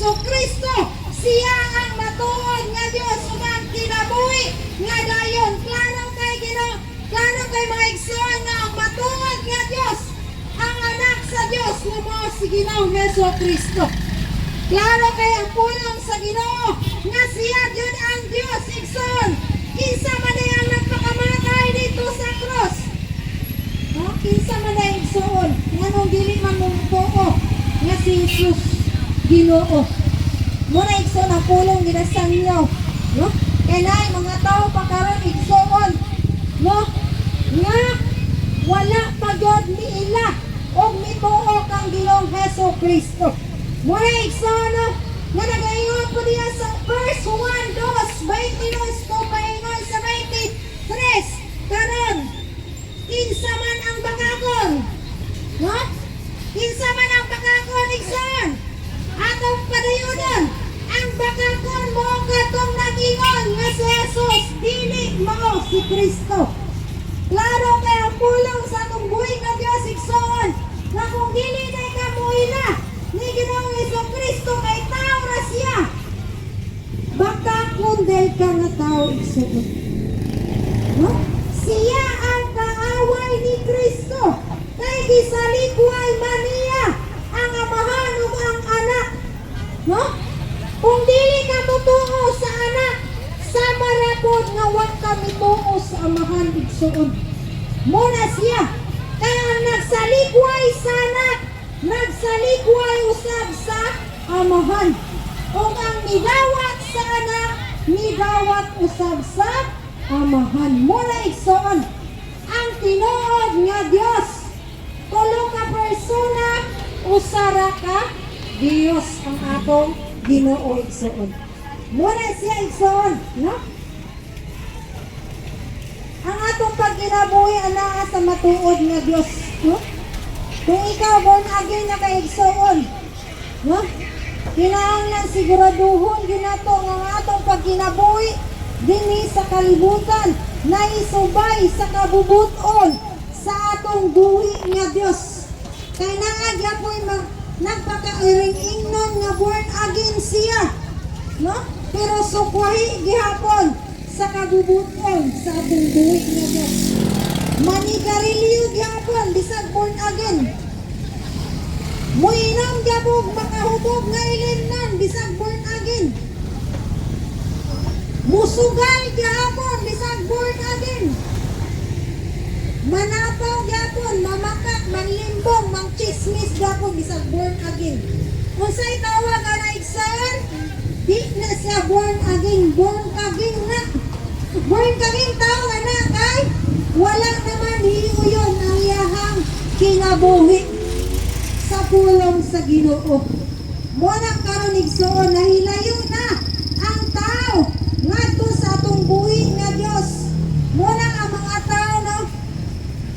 Kristo. Siya ang matuod nga Dios ug ang kinabuhi nga dayon. Klaro kay Ginoo, klaro kay mga igsoon nga ang matuod nga Dios, ang anak sa Dios nga mao si Ginoong Kristo. Klaro kay ang pulong sa Ginoo nga siya jud ang Dios igsoon. Kinsa man ang nagpakamatay dito sa cross? No? Kinsa man ang igsoon nganong dili man mumutuo nga si Jesus Ginoo. Muna igsoon ang pulong ginasang niyo, no? Kay naay mga tao pa karon igsoon, no? Nga wala pa gyud niila og mituo kang Ginoong Kristo. Muna igsoon, no? Nga nagaingon po diya sa verse 1, 2, 22 po paingon sa 23 karon kinsa man ang bangakon, no? Kinsa man ang bangakon igsoon atong padayunon. Ang bangakon mo katong nagingon nga si Jesus dili mao si Kristo. Klaro kay ang pulong sa atong buhi nga Dios igsoon nga kung dili na kamuila ni Ginoong Kristo kay tao ra siya, baka kundel ka nga tao igsoon. No? Siya ang kaaway ni Kristo kay gisaligway man niya ang amahan ug ang anak. No? Kung dili ka mutuo sa anak, sama ra pod nga wa ka mituo sa amahan igsoon. Muna siya kay ang nagsaligway sa anak, nagsaligway usab sa amahan. Ug ang migawat sa anak, migawat usab sa amahan. Muna igsoon ang tinuod nga Dios, tulo ka persona, usara ka Dios ang atong Ginoo igsoon. Muna siya igsoon, no? Ang atong pagkinabuhi anaa sa matuod nga Dios, no? Kung ikaw born again na kay igsoon, no? Kinahanglan siguraduhon ginato nga ang atong pagkinabuhi dinhi sa kalibutan na isubay sa kabubuton sa atong buhi nga Dios. Kay naa gyapon nagpakairing-ingnon nga born again siya, no? Pero sukwahi gihapon sa kabubuton sa atong buhi nga Dios. Manigarilyo gihapon bisag born again. Muinom gyapon makahubog nga ilimnan bisag born again. Musugal gihapon bisag born again. Manapaw gyapon, mamakak, manlimbong, mangchismis gyapon bisag born again. Unsay tawag ana igsoon? Di na siya born again na. Born again tao ana kay wala naman hiuyon ang iyahang kinabuhi sa pulong sa Ginoo. Muna karon igsoon nahilayo na ang tao ngadto sa atong buhi nga Dios. Muna ang mga tao, no?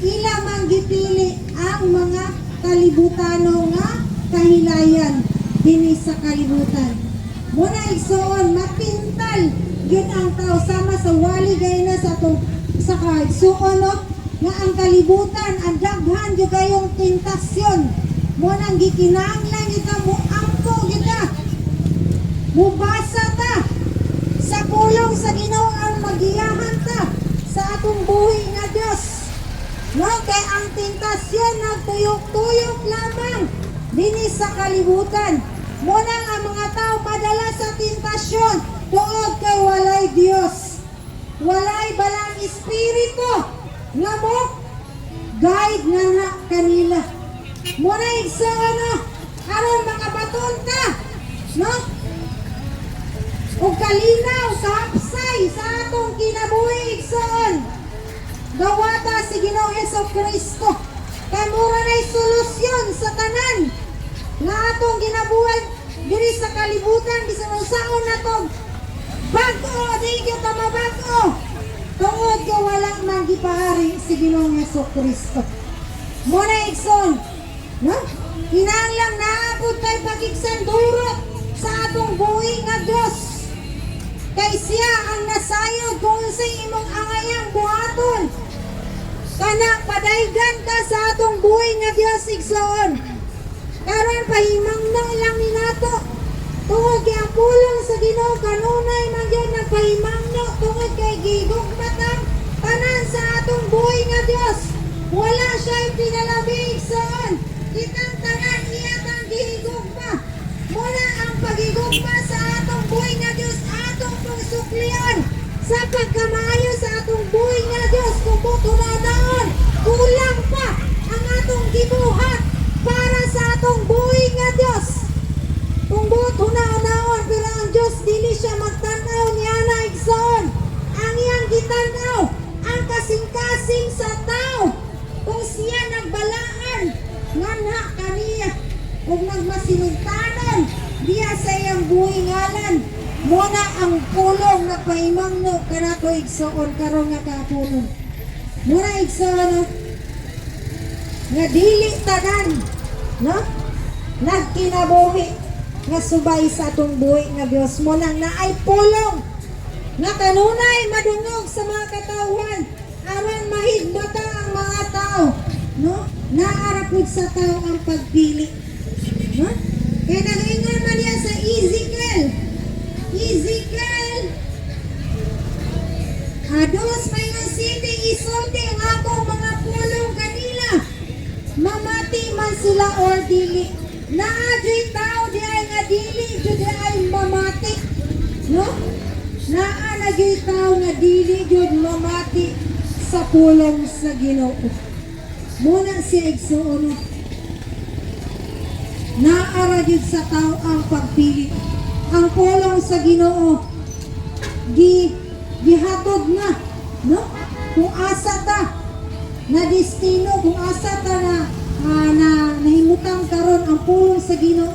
Ila mang gipili ang mga kalibutano nga kahilayan dinhi sa kalibutan. Muna igsoon mapintal gyud ang tao sama sa wali gay na sa atong sa kaigsoon, no? Nga ang kalibutan ang daghan gyud kayong tentasyon. Muna ang gikinahanglan kita mo angko kita. Mubasa ta sa pulong sa Ginoo ang magiyahan ta sa atong buhi nga Dios. No, kay ang tentasyon nagtuyok-tuyok lamang dinhi sa kalibutan. Muna ang mga tao madala sa tentasyon tuod kay walay Dios. Walay balang espiritu nga mo guide nga na kanila. Muna igsoon, no? Aron makabaton ta, no? O kalinaw sa hapsay sa atong kinabuhi igsoon. Gawata si Ginoong Kristo. Kay mura na'y solusyon sa tanan nga atong ginabuhay diri sa kalibutan bisan unsaon natong bag-o di gyud ta mabag-o. Tungod kay wala man gipahari si Ginoong Kristo. Muna igsoon, no? Kinahanglan naabot kay pagigsan-durot sa atong buhi nga Dios. Kay siya ang nasayod kung unsay imong angayang buhaton. Kana padaygan ka sa atong buhi nga Dios igsoon. Karon pahimangno lang ni nato tuwa pulong sa Ginoo kanunay man gyud nagpahimangno tungod kay gigugmatan tanan sa atong buhay nga Dios. Wala siya pinalabig son. Kitang tanan iya tang gihigugma. Muna ang pagigugma sa atong buhay nga Dios atong pagsuklian sa pagkamaayo sa atong buhay nga Dios kung butunadaan kulang pa ang atong gibuhat para sa atong buhay nga Dios. Kung buto na pero ang Diyos dili siya magtanaw niya na igsoon. Ang iyang gitanaw ang kasing-kasing sa tao. Kung siya nagbalaan nga na kaniya kung nagmasinugtanon diya sa iyang buhay ngalan muna ang pulong na paimangno kanato igsoon karon nga kapulong. Muna igsoon no? Nga dili tanan no? Nagkinabuhi nga subay sa atong buhi nga Dios mo lang na ay pulong nga kanunay madungog sa mga katawhan aron mahigbata ang mga tao no naarapod sa tao ang pagpili no kaya nag-ingon man yan sa Ezekiel ados may city isulti ang akong mga pulong kanila mamati man sila or dili naadri tao di ay nga dili jud ay mamati no naanagay tao nga dili jud mamati sa pulong sa Ginoo muna siya igsuon naara jud sa tao ang pagpili ang pulong sa Ginoo gihatod na no kung asa ta na destino kung asa ta na nahimutang karon ang pulong sa Ginoo